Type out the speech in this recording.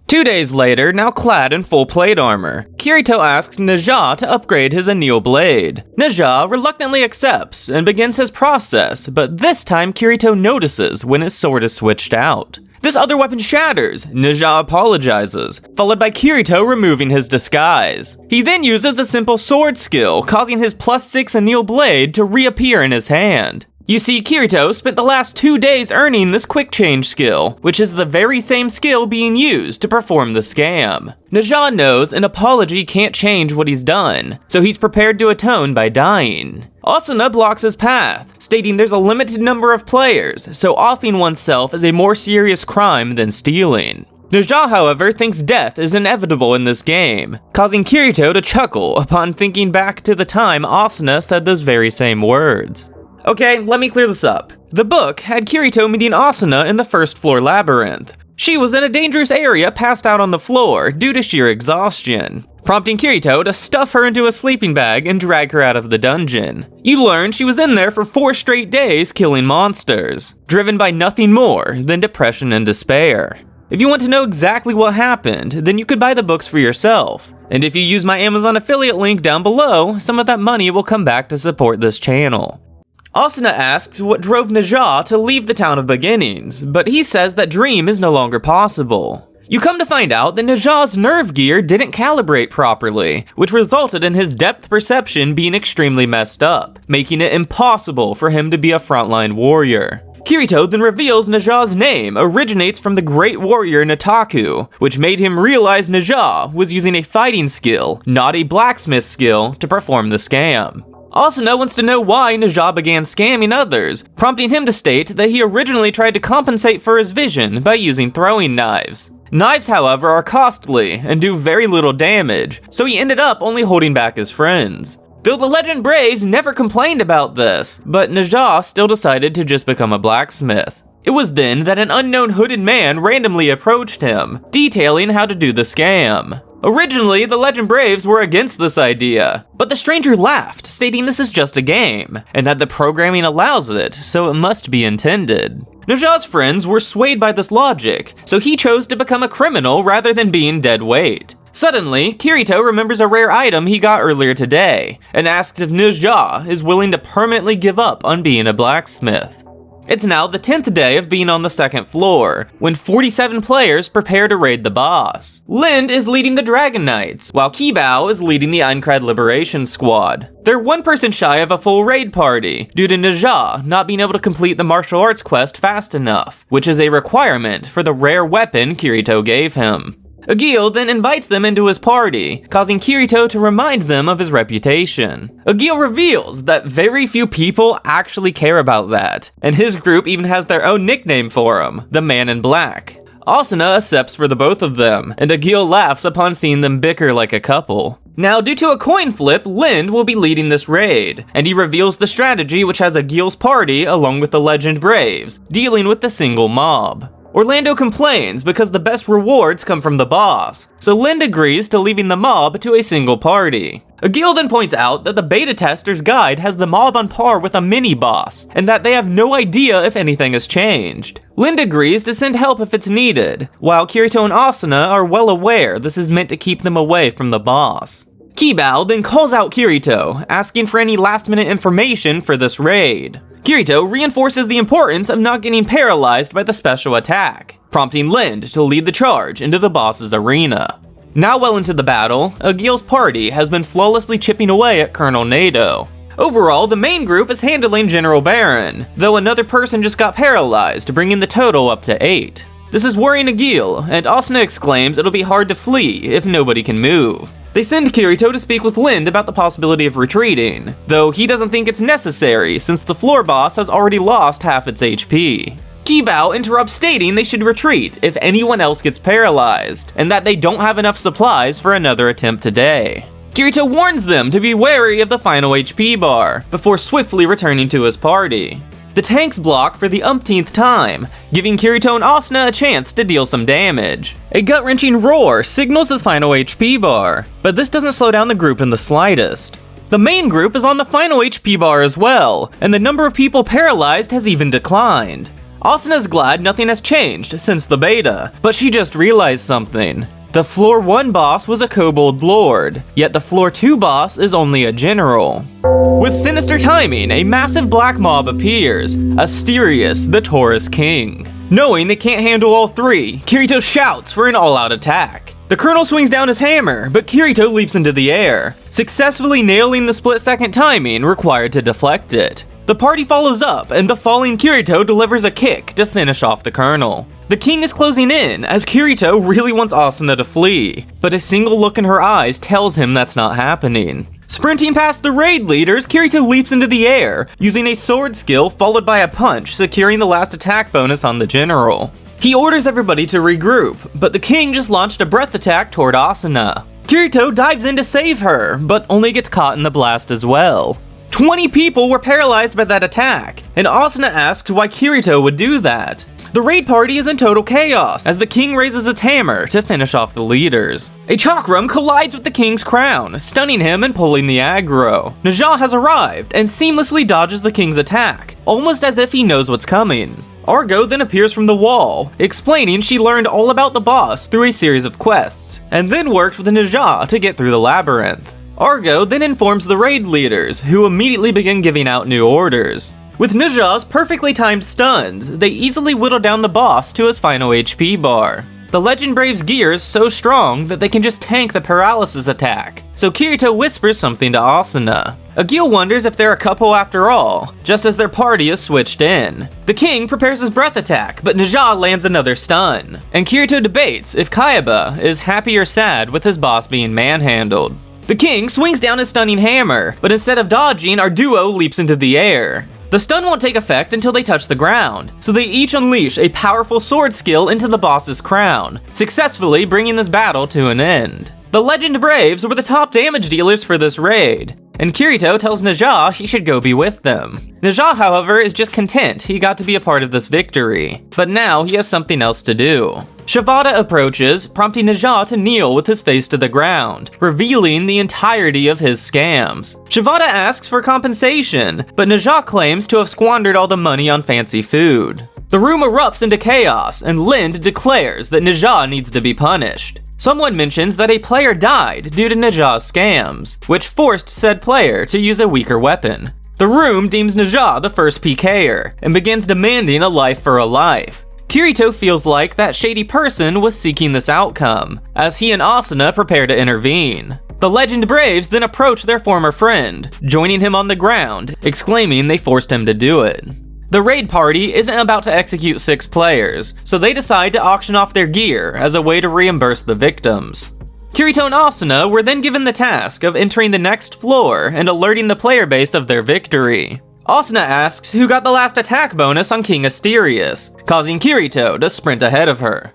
2 days later, now clad in full plate armor, Kirito asks Neja to upgrade his anneal blade. Neja reluctantly accepts and begins his process, but this time Kirito notices when his sword is switched out. This other weapon shatters. Neja apologizes, followed by Kirito removing his disguise. He then uses a simple sword skill, causing his +6 anneal blade to reappear in his hand. You see, Kirito spent the last 2 days earning this quick change skill, which is the very same skill being used to perform the scam. Neja knows an apology can't change what he's done, so he's prepared to atone by dying. Asuna blocks his path, stating there's a limited number of players, so offing oneself is a more serious crime than stealing. Neja, however, thinks death is inevitable in this game, causing Kirito to chuckle upon thinking back to the time Asuna said those very same words. Okay, let me clear this up. The book had Kirito meeting Asuna in the first floor labyrinth. She was in a dangerous area passed out on the floor due to sheer exhaustion, prompting Kirito to stuff her into a sleeping bag and drag her out of the dungeon. You learn she was in there for 4 straight days killing monsters, driven by nothing more than depression and despair. If you want to know exactly what happened, then you could buy the books for yourself. And if you use my Amazon affiliate link down below, some of that money will come back to support this channel. Asuna asks what drove Neja to leave the Town of Beginnings, but he says that Dream is no longer possible. You come to find out that Neja's nerve gear didn't calibrate properly, which resulted in his depth perception being extremely messed up, making it impossible for him to be a frontline warrior. Kirito then reveals Neja's name originates from the great warrior Nataku, which made him realize Neja was using a fighting skill, not a blacksmith skill, to perform the scam. Asuna wants to know why Neja began scamming others, prompting him to state that he originally tried to compensate for his vision by using throwing knives. Knives, however, are costly and do very little damage, so he ended up only holding back his friends. Though the Legend Braves never complained about this, but Neja still decided to just become a blacksmith. It was then that an unknown hooded man randomly approached him, detailing how to do the scam. Originally, the Legend Braves were against this idea, but the stranger laughed, stating this is just a game, and that the programming allows it, so it must be intended. Neja's friends were swayed by this logic, so he chose to become a criminal rather than being dead weight. Suddenly, Kirito remembers a rare item he got earlier today, and asks if Neja is willing to permanently give up on being a blacksmith. It's now the 10th day of being on the 2nd floor, when 47 players prepare to raid the boss. Lind is leading the Dragon Knights, while Kibao is leading the Aincrad Liberation Squad. They're 1 person shy of a full raid party, due to Neja not being able to complete the martial arts quest fast enough, which is a requirement for the rare weapon Kirito gave him. Agil then invites them into his party, causing Kirito to remind them of his reputation. Agil reveals that very few people actually care about that, and his group even has their own nickname for him, the Man in Black. Asuna accepts for the both of them, and Agil laughs upon seeing them bicker like a couple. Now, due to a coin flip, Lind will be leading this raid, and he reveals the strategy which has Agil's party along with the Legend Braves, dealing with the single mob. Orlando complains because the best rewards come from the boss, so Lind agrees to leaving the mob to a single party. Agil then points out that the beta tester's guide has the mob on par with a mini-boss, and that they have no idea if anything has changed. Lind agrees to send help if it's needed, while Kirito and Asuna are well aware this is meant to keep them away from the boss. Kibao then calls out Kirito, asking for any last-minute information for this raid. Kirito reinforces the importance of not getting paralyzed by the special attack, prompting Lind to lead the charge into the boss's arena. Now well into the battle, Agil's party has been flawlessly chipping away at Colonel Nato. Overall, the main group is handling General Baron, though another person just got paralyzed, bringing the total up to 8. This is worrying Agil, and Asuna exclaims it'll be hard to flee if nobody can move. They send Kirito to speak with Lind about the possibility of retreating, though he doesn't think it's necessary since the floor boss has already lost half its HP. Kibao interrupts stating they should retreat if anyone else gets paralyzed, and that they don't have enough supplies for another attempt today. Kirito warns them to be wary of the final HP bar, before swiftly returning to his party. The tanks block for the umpteenth time, giving Kirito and Asuna a chance to deal some damage. A gut-wrenching roar signals the final HP bar, but this doesn't slow down the group in the slightest. The main group is on the final HP bar as well, and the number of people paralyzed has even declined. Asuna's glad nothing has changed since the beta, but she just realized something. The Floor 1 boss was a Kobold Lord, yet the Floor 2 boss is only a general. With sinister timing, a massive black mob appears, Asterius, the Taurus King. Knowing they can't handle all three, Kirito shouts for an all-out attack. The Colonel swings down his hammer, but Kirito leaps into the air, successfully nailing the split-second timing required to deflect it. The party follows up, and the falling Kirito delivers a kick to finish off the Colonel. The King is closing in, as Kirito really wants Asuna to flee, but a single look in her eyes tells him that's not happening. Sprinting past the raid leaders, Kirito leaps into the air, using a sword skill followed by a punch, securing the last attack bonus on the general. He orders everybody to regroup, but the King just launched a breath attack toward Asuna. Kirito dives in to save her, but only gets caught in the blast as well. 20 people were paralyzed by that attack, and Asuna asks why Kirito would do that. The raid party is in total chaos as the King raises its hammer to finish off the leaders. A chakram collides with the King's crown, stunning him and pulling the aggro. Najah has arrived and seamlessly dodges the King's attack, almost as if he knows what's coming. Argo then appears from the wall, explaining she learned all about the boss through a series of quests, and then worked with Najah to get through the labyrinth. Argo then informs the raid leaders, who immediately begin giving out new orders. With Najah's perfectly timed stuns, they easily whittle down the boss to his final HP bar. The Legend Brave's gear is so strong that they can just tank the paralysis attack, so Kirito whispers something to Asuna. Agil wonders if they're a couple after all, just as their party is switched in. The King prepares his breath attack, but Najah lands another stun, and Kirito debates if Kaiba is happy or sad with his boss being manhandled. The King swings down his stunning hammer, but instead of dodging, our duo leaps into the air. The stun won't take effect until they touch the ground, so they each unleash a powerful sword skill into the boss's crown, successfully bringing this battle to an end. The Legend Braves were the top damage dealers for this raid, and Kirito tells Najah he should go be with them. Najah, however, is just content he got to be a part of this victory, but now he has something else to do. Shavada approaches, prompting Najah to kneel with his face to the ground, revealing the entirety of his scams. Shavada asks for compensation, but Najah claims to have squandered all the money on fancy food. The room erupts into chaos, and Lind declares that Najah needs to be punished. Someone mentions that a player died due to Najah's scams, which forced said player to use a weaker weapon. The room deems Najah the first PKer, and begins demanding a life for a life. Kirito feels like that shady person was seeking this outcome, as he and Asuna prepare to intervene. The Legend Braves then approach their former friend, joining him on the ground, exclaiming they forced him to do it. The raid party isn't about to execute 6 players, so they decide to auction off their gear as a way to reimburse the victims. Kirito and Asuna were then given the task of entering the next floor and alerting the player base of their victory. Asuna asks who got the last attack bonus on King Asterius, causing Kirito to sprint ahead of her.